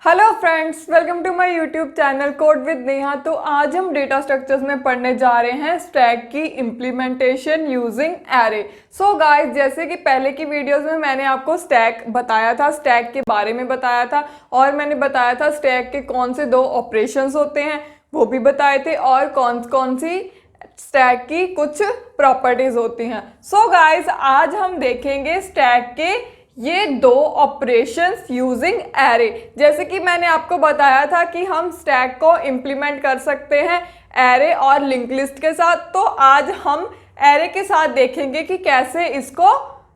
Hello friends, welcome to my YouTube channel code with Neha. तो आज हम डेटा स्ट्रक्चर्स में पढ़ने जा रहे हैं स्टैक की implementation using array. So guys, जैसे कि पहले की वीडियोस में मैंने आपको स्टैक बताया था, स्टैक के बारे में बताया था और मैंने बताया था स्टैक के कौन से दो ऑपरेशंस होते हैं वो भी बताए थे और कौन कौन सी स्टैक की कुछ प्रॉपर्टीज होती हैं। सो गाइस, आज हम देखेंगे स्टैक के ये दो ऑपरेशंस यूजिंग एरे। जैसे कि मैंने आपको बताया था कि हम स्टैक को इम्प्लीमेंट कर सकते हैं एरे और लिंक लिस्ट के साथ, तो आज हम एरे के साथ देखेंगे कि कैसे इसको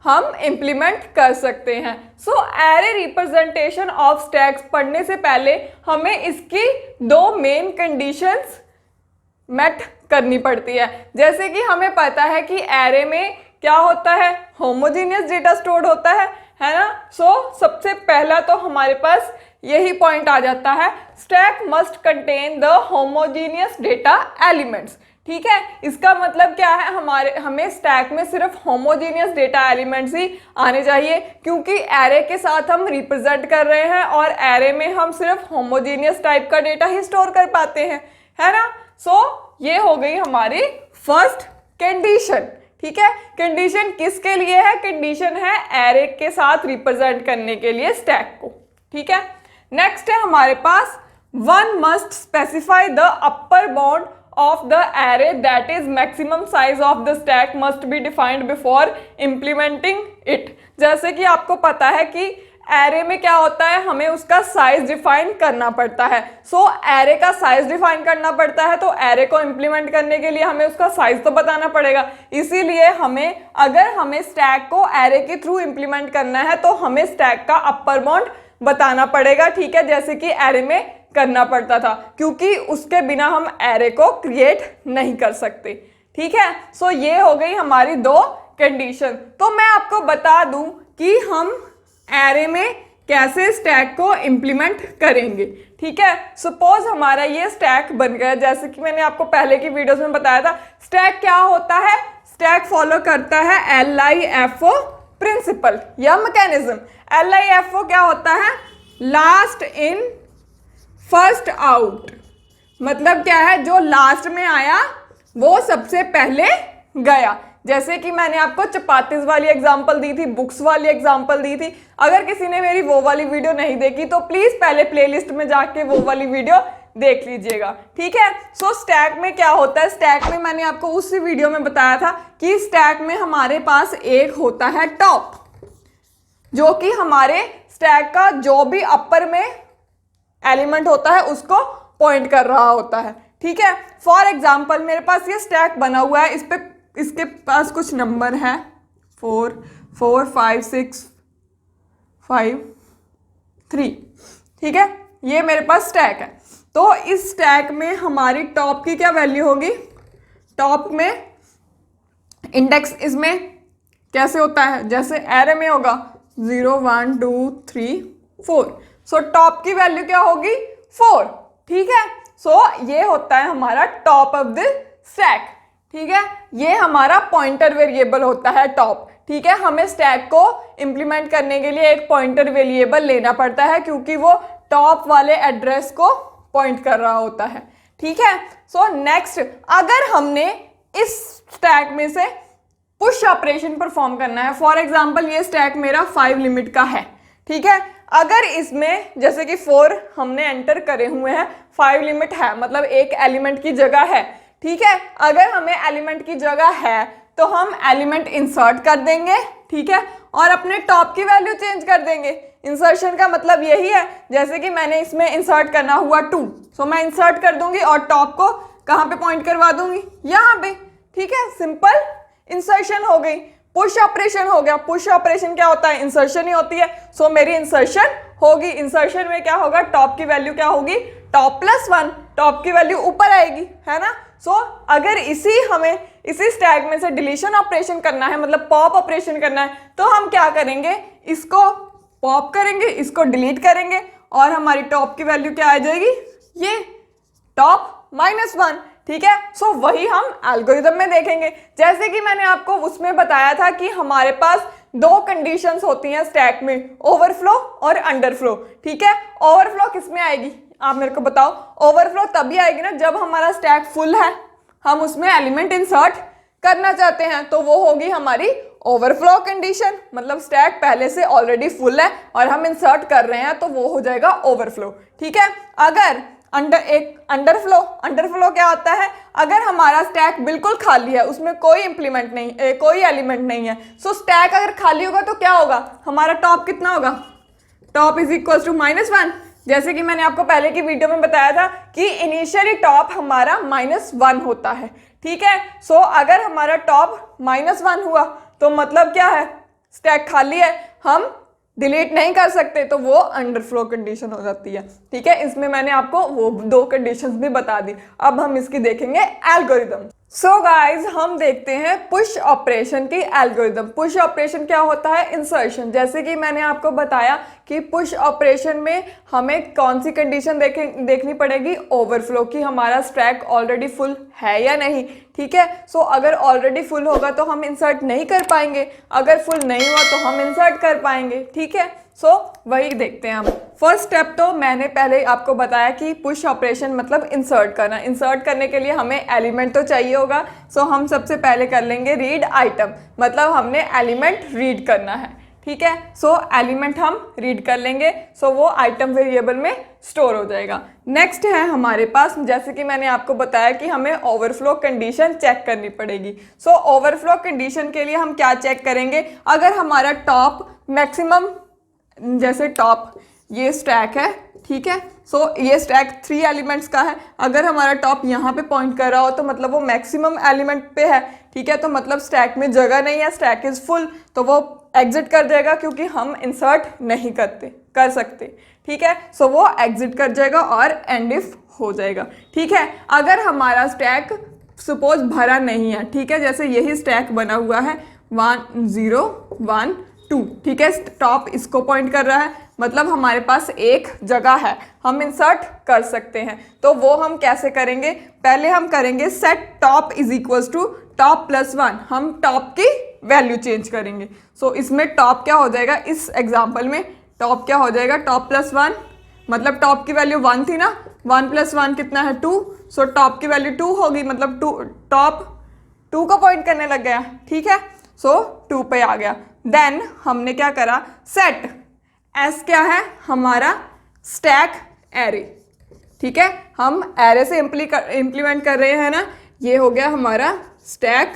हम इम्प्लीमेंट कर सकते हैं। सो एरे रिप्रेजेंटेशन ऑफ स्टैक्स पढ़ने से पहले हमें इसकी दो मेन कंडीशंस मेट करनी पड़ती है। जैसे कि हमें पता है कि एरे में क्या होता है, होमोजीनियस डेटा स्टोर्ड होता है ना। सो सबसे पहला तो हमारे पास यही पॉइंट आ जाता है, stack must contain the homogeneous data elements. ठीक है, इसका मतलब क्या है, हमें स्टैक में सिर्फ होमोजीनियस डेटा एलिमेंट्स ही आने चाहिए, क्योंकि एरे के साथ हम रिप्रेजेंट कर रहे हैं और एरे में हम सिर्फ होमोजीनियस टाइप का डेटा ही स्टोर कर पाते हैं, है ना। सो ये हो गई हमारी फर्स्ट कंडीशन। ठीक है, कंडीशन किसके लिए है, कंडीशन है एरे के साथ रिप्रेजेंट करने के लिए स्टैक को। ठीक है, नेक्स्ट है हमारे पास one must specify the upper bound of the array that is maximum size of the stack must be defined before implementing it. जैसे कि आपको पता है कि एरे में क्या होता है, हमें उसका साइज डिफाइन करना पड़ता है। सो एरे का साइज डिफाइन करना पड़ता है, तो एरे को इम्प्लीमेंट करने के लिए हमें उसका साइज तो बताना पड़ेगा। इसीलिए अगर हमें स्टैक को एरे के थ्रू इम्प्लीमेंट करना है तो हमें स्टैक का अपर बाउंड बताना पड़ेगा। ठीक है, जैसे कि एरे में करना पड़ता था, क्योंकि उसके बिना हम एरे को क्रिएट नहीं कर सकते। ठीक है, सो ये हो गई हमारी दो कंडीशन। तो मैं आपको बता दूं कि हम एरे में कैसे स्टैक को इम्प्लीमेंट करेंगे। ठीक है, सपोज हमारा ये स्टैक बन गया, जैसे कि मैंने आपको पहले की वीडियोस में बताया था। स्टैक क्या होता है, स्टैक फॉलो करता है LIFO प्रिंसिपल या मैकेनिज्म। LIFO क्या होता है, लास्ट इन फर्स्ट आउट। मतलब क्या है, जो लास्ट में आया वो सबसे पहले गया। जैसे कि मैंने आपको चपातीस वाली एग्जांपल दी थी, बुक्स वाली एग्जांपल दी थी। अगर किसी ने मेरी वो वाली वीडियो नहीं देखी तो प्लीज पहले प्लेलिस्ट में जाके वो वाली वीडियो देख लीजिएगा। ठीक है, सो स्टैक में क्या होता है, स्टैक में मैंने आपको उसी वीडियो में बताया था कि स्टैक में हमारे पास एक होता है टॉप, जो कि हमारे स्टैक का जो भी अपर में एलिमेंट होता है उसको पॉइंट कर रहा होता है। ठीक है, फॉर एग्जाम्पल मेरे पास ये स्टैक बना हुआ है, इसके पास कुछ नंबर है 4 4 5 6 5 3। ठीक है, ये मेरे पास स्टैक है। तो इस स्टैक में हमारी टॉप की क्या वैल्यू होगी, टॉप में इंडेक्स इसमें कैसे होता है, जैसे एरे में होगा 0 1 2 3 4। सो टॉप की वैल्यू क्या होगी, 4। ठीक है, सो ये होता है हमारा टॉप ऑफ द स्टैक। ठीक है, ये हमारा पॉइंटर वेरिएबल होता है टॉप। ठीक है, हमें स्टैक को इंप्लीमेंट करने के लिए एक पॉइंटर वेरिएबल लेना पड़ता है, क्योंकि वो टॉप वाले एड्रेस को पॉइंट कर रहा होता है। ठीक है, सो नेक्स्ट, अगर हमने इस स्टैक में से पुश ऑपरेशन परफॉर्म करना है, फॉर एग्जाम्पल ये स्टैक मेरा 5 लिमिट का है। ठीक है, अगर इसमें जैसे कि 4 हमने एंटर करे हुए हैं, 5 लिमिट है, मतलब एक एलिमेंट की जगह है। ठीक है, अगर हमें एलिमेंट की जगह है तो हम एलिमेंट इंसर्ट कर देंगे। ठीक है, और अपने टॉप की वैल्यू चेंज कर देंगे। इंसर्शन का मतलब यही है, जैसे कि मैंने इसमें इंसर्ट करना हुआ 2, सो मैं इंसर्ट कर दूंगी और टॉप को कहाँ पे पॉइंट करवा दूंगी, यहाँ पे। ठीक है, सिंपल इंसर्शन हो गई। पुश ऑपरेशन हो गया, पुश ऑपरेशन क्या होता है, इंसर्शन ही होती है। सो मेरी इंसर्शन होगी, इंसर्शन में क्या होगा, टॉप की वैल्यू क्या होगी, टॉप +1, टॉप की वैल्यू ऊपर आएगी, है ना। सो अगर हमें इसी स्टैक में से डिलीशन ऑपरेशन करना है, मतलब पॉप ऑपरेशन करना है, तो हम क्या करेंगे, इसको पॉप करेंगे, इसको डिलीट करेंगे और हमारी टॉप की वैल्यू क्या आ जाएगी, ये टॉप -1। ठीक है, सो वही हम एल्गोरिदम में देखेंगे। जैसे कि मैंने आपको उसमें बताया था कि हमारे पास दो कंडीशंस होती हैं स्टैक में, ओवरफ्लो और अंडरफ्लो। ठीक है, ओवरफ्लो किस में आएगी आप मेरे को बताओ। ओवरफ्लो तभी आएगी ना जब हमारा स्टैक फुल है, हम उसमें एलिमेंट इंसर्ट करना चाहते हैं, तो वो होगी हमारी ओवरफ्लो कंडीशन। मतलब स्टैक पहले से ऑलरेडी फुल है और हम इंसर्ट कर रहे हैं, तो वो हो जाएगा ओवरफ्लो। ठीक है, अगर अंडरफ्लो क्या होता है, अगर हमारा स्टैक बिल्कुल खाली है, उसमें कोई इंप्लीमेंट नहीं, कोई एलिमेंट नहीं है, सो स्टैक अगर खाली होगा तो क्या होगा, हमारा टॉप कितना होगा, टॉप इज इक्वल टू -1। जैसे कि मैंने आपको पहले की वीडियो में बताया था कि इनिशियली टॉप हमारा -1 होता है। ठीक है, सो अगर हमारा टॉप -1 हुआ तो मतलब क्या है, स्टैक खाली है, हम डिलीट नहीं कर सकते, तो वो अंडरफ्लो कंडीशन हो जाती है। ठीक है, इसमें मैंने आपको वो दो कंडीशंस भी बता दी। अब हम इसकी देखेंगे एल्गोरिदम। सो गाइज, हम देखते हैं पुश ऑपरेशन की एल्गोरिदम। पुश ऑपरेशन क्या होता है, इंसर्शन। जैसे कि मैंने आपको बताया कि पुश ऑपरेशन में हमें कौन सी कंडीशन देखनी पड़ेगी, ओवरफ्लो की, हमारा स्टैक ऑलरेडी फुल है या नहीं। ठीक है, सो अगर ऑलरेडी फुल होगा तो हम इंसर्ट नहीं कर पाएंगे, अगर फुल नहीं हुआ तो हम इंसर्ट कर पाएंगे। ठीक है, सो वही देखते हैं हम। फर्स्ट स्टेप तो मैंने पहले आपको बताया कि पुश ऑपरेशन मतलब इंसर्ट करना। इंसर्ट करने के लिए हमें एलिमेंट तो चाहिए होगा, सो हम सबसे पहले कर लेंगे रीड आइटम, मतलब हमने एलिमेंट रीड करना है। ठीक है, सो एलिमेंट हम रीड कर लेंगे, सो वो आइटम वेरिएबल में स्टोर हो जाएगा। नेक्स्ट है हमारे पास, जैसे कि मैंने आपको बताया कि हमें ओवरफ्लो कंडीशन चेक करनी पड़ेगी। सो ओवरफ्लो कंडीशन के लिए हम क्या चेक करेंगे, अगर हमारा टॉप मैक्सिमम, जैसे टॉप ये स्टैक है, ठीक है, सो ये स्टैक 3 एलिमेंट्स का है, अगर हमारा टॉप यहाँ पे पॉइंट कर रहा हो तो मतलब वो मैक्सिमम एलिमेंट पे है। ठीक है, तो मतलब स्टैक में जगह नहीं है, स्टैक इज फुल, तो वो एग्जिट कर जाएगा क्योंकि हम इंसर्ट नहीं कर सकते। ठीक है, सो वो एग्जिट कर जाएगा और एंड इफ हो जाएगा। ठीक है, अगर हमारा स्टैक सपोज भरा नहीं है, ठीक है, जैसे यही स्टैक बना हुआ है 1 0 1 2, ठीक है, टॉप इसको पॉइंट कर रहा है, मतलब हमारे पास एक जगह है, हम इंसर्ट कर सकते हैं। तो वो हम कैसे करेंगे, पहले हम करेंगे set top is equals to top +1, हम टॉप की वैल्यू चेंज करेंगे। सो इसमें टॉप क्या हो जाएगा, इस एग्जांपल में टॉप क्या हो जाएगा, टॉप +1, मतलब टॉप की वैल्यू 1 थी ना, 1 + 1 कितना है 2, सो टॉप की वैल्यू 2 होगी, मतलब टॉप 2 को पॉइंट करने लग गया। ठीक है, सो 2 पे आ गया। देन हमने क्या करा, सेट एस क्या है, हमारा स्टैक एरे। ठीक है, हम एरे से इम्प्लीमेंट कर रहे हैं ना, ये हो गया हमारा स्टैक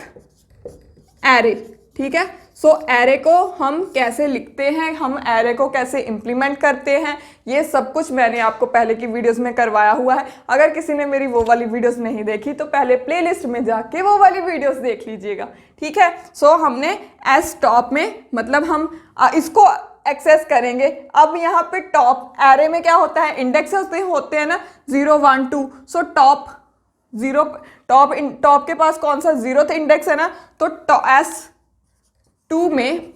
एरे। ठीक है, सो एरे को हम कैसे लिखते हैं, हम एरे को कैसे इम्प्लीमेंट करते हैं, ये सब कुछ मैंने आपको पहले की वीडियोस में करवाया हुआ है। अगर किसी ने मेरी वो वाली वीडियोस नहीं देखी तो पहले प्लेलिस्ट में जाके वो वाली वीडियोस देख लीजिएगा। ठीक है, सो हमने एस टॉप में, मतलब हम इसको एक्सेस करेंगे। अब यहाँ पे टॉप एरे में क्या होता है, इंडेक्स होते हैं ना 0 1 2, सो टॉप के पास कौन सा 0th इंडेक्स है ना, तो S2 में,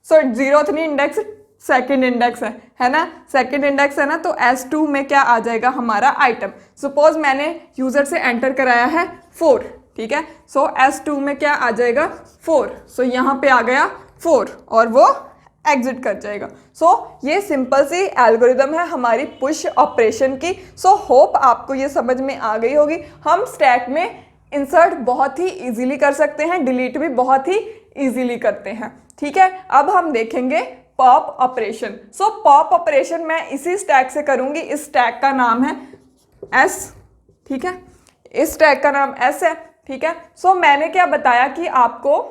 सो 0th नहीं इंडेक्स, सेकंड इंडेक्स है ना, सेकंड इंडेक्स है ना, तो S2 में क्या आ जाएगा हमारा आइटम। सपोज मैंने यूजर से एंटर कराया है 4, ठीक है, सो S2 में क्या आ जाएगा 4, सो यहाँ पे आ गया 4 और वो एग्जिट कर जाएगा। सो ये सिंपल सी एल्गोरिदम है हमारी पुश ऑपरेशन की। सो होप आपको ये समझ में आ गई होगी। हम स्टैक में इंसर्ट बहुत ही इजीली कर सकते हैं, डिलीट भी बहुत ही इजीली करते हैं। ठीक है, अब हम देखेंगे पॉप ऑपरेशन। सो पॉप ऑपरेशन मैं इसी स्टैक से करूंगी, इस स्टैक का नाम है S। ठीक है, इस स्टैक का नाम S है। ठीक है, सो मैंने क्या बताया कि आपको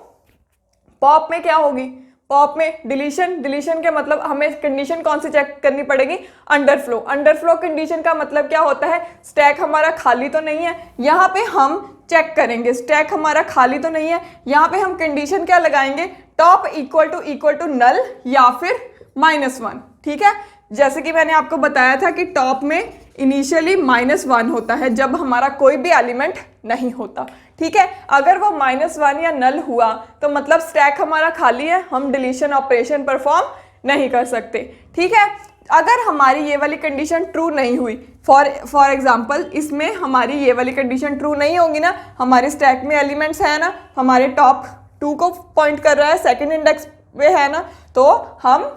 पॉप में क्या होगी, पॉप में डिलीशन के मतलब हमें कंडीशन कौन सी चेक करनी पड़ेगी, अंडरफ्लो कंडीशन का मतलब क्या होता है, स्टैक हमारा खाली तो नहीं है, यहाँ पे हम चेक करेंगे स्टैक हमारा खाली तो नहीं है, यहाँ पे हम कंडीशन क्या लगाएंगे, टॉप इक्वल टू नल या फिर -1। ठीक है, जैसे कि मैंने आपको बताया था कि टॉप में इनिशियली -1 होता है जब हमारा कोई भी एलिमेंट नहीं होता। ठीक है, अगर वो -1 या नल हुआ तो मतलब स्टैक हमारा खाली है, हम डिलीशन ऑपरेशन परफॉर्म नहीं कर सकते। ठीक है, अगर हमारी ये वाली कंडीशन ट्रू नहीं हुई, फॉर एग्जांपल इसमें हमारी ये वाली कंडीशन ट्रू नहीं होगी ना, हमारे स्टैक में एलिमेंट्स है ना, हमारे टॉप 2 को पॉइंट कर रहा है, सेकंड इंडेक्स वे है ना, तो हम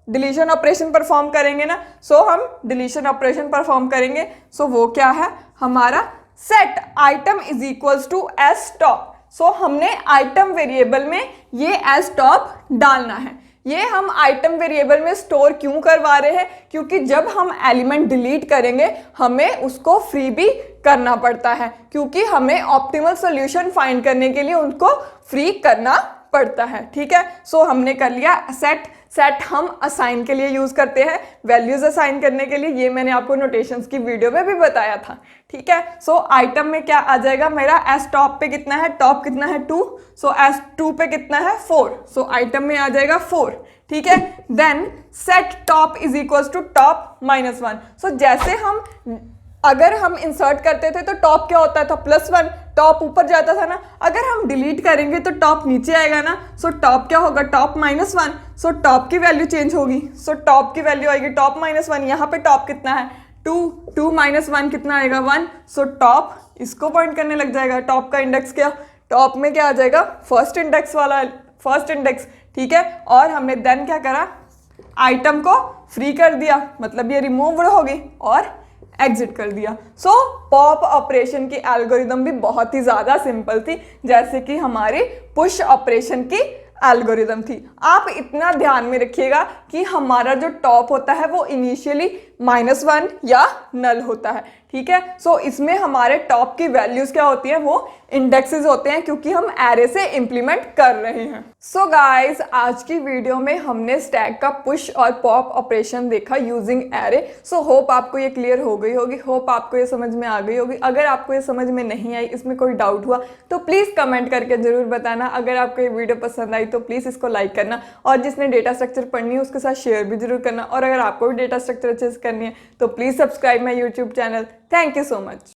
डिलीशन ऑपरेशन परफॉर्म करेंगे ना। सो हम डिलीशन ऑपरेशन परफॉर्म करेंगे। सो वो क्या है हमारा set item is equals to S top. So हमने आइटम वेरिएबल में ये एस टॉप डालना है। ये हम आइटम वेरिएबल में स्टोर क्यों करवा रहे हैं, क्योंकि जब हम एलिमेंट डिलीट करेंगे हमें उसको फ्री भी करना पड़ता है, क्योंकि हमें ऑप्टिमल सॉल्यूशन फाइंड करने के लिए उनको फ्री करना पड़ता है। ठीक है, सो हमने कर लिया सेट। सेट हम असाइन के लिए यूज करते हैं, वैल्यूज असाइन करने के लिए। ये मैंने आपको नोटेशंस की वीडियो में भी बताया था। ठीक है, सो आइटम में क्या आ जाएगा मेरा, एस टॉप पे कितना है, टॉप कितना है 2, सो एस 2 पे कितना है 4, सो आइटम में आ जाएगा 4। ठीक है, then set top is equals to top -1। So जैसे हम अगर हम इंसर्ट करते थे तो टॉप क्या होता था +1, टॉप ऊपर जाता था ना। अगर हम डिलीट करेंगे तो टॉप नीचे आएगा ना। सो टॉप क्या होगा, टॉप -1। सो टॉप की वैल्यू चेंज होगी। सो टॉप की वैल्यू आएगी टॉप -1। यहाँ पे टॉप कितना है 2, 2 - 1 कितना आएगा 1। सो टॉप इसको पॉइंट करने लग जाएगा। टॉप का इंडेक्स क्या, टॉप में क्या आ जाएगा, फर्स्ट इंडेक्स वाला, फर्स्ट इंडेक्स। ठीक है, और हमने देन क्या करा, आइटम को फ्री कर दिया, मतलब ये रिमूव होगी और एग्जिट कर दिया। सो पॉप ऑपरेशन की एल्गोरिदम भी बहुत ही ज़्यादा सिंपल थी, जैसे कि हमारी पुश ऑपरेशन की एल्गोरिदम थी। आप इतना ध्यान में रखिएगा कि हमारा जो टॉप होता है वो इनिशियली -1 या नल होता है। ठीक है, सो इसमें हमारे टॉप की वैल्यूज क्या होती हैं, वो इंडेक्सेस होते हैं, क्योंकि हम एरे से इंप्लीमेंट कर रहे हैं। सो गाइस, आज की वीडियो में हमने स्टैक का पुश और पॉप ऑपरेशन देखा यूजिंग एरे। सो होप आपको ये क्लियर हो गई होगी, होप आपको ये समझ में आ गई होगी। अगर आपको ये समझ में नहीं आई, इसमें कोई डाउट हुआ तो प्लीज़ कमेंट करके ज़रूर बताना। अगर आपको ये वीडियो पसंद आई तो प्लीज़ इसको लाइक करना, और जिसने डेटा स्ट्रक्चर पढ़नी है उसके साथ शेयर भी जरूर करना। और अगर आपको भी डेटा स्ट्रक्चर अच्छे से करनी है तो please subscribe my YouTube channel. Thank you so much.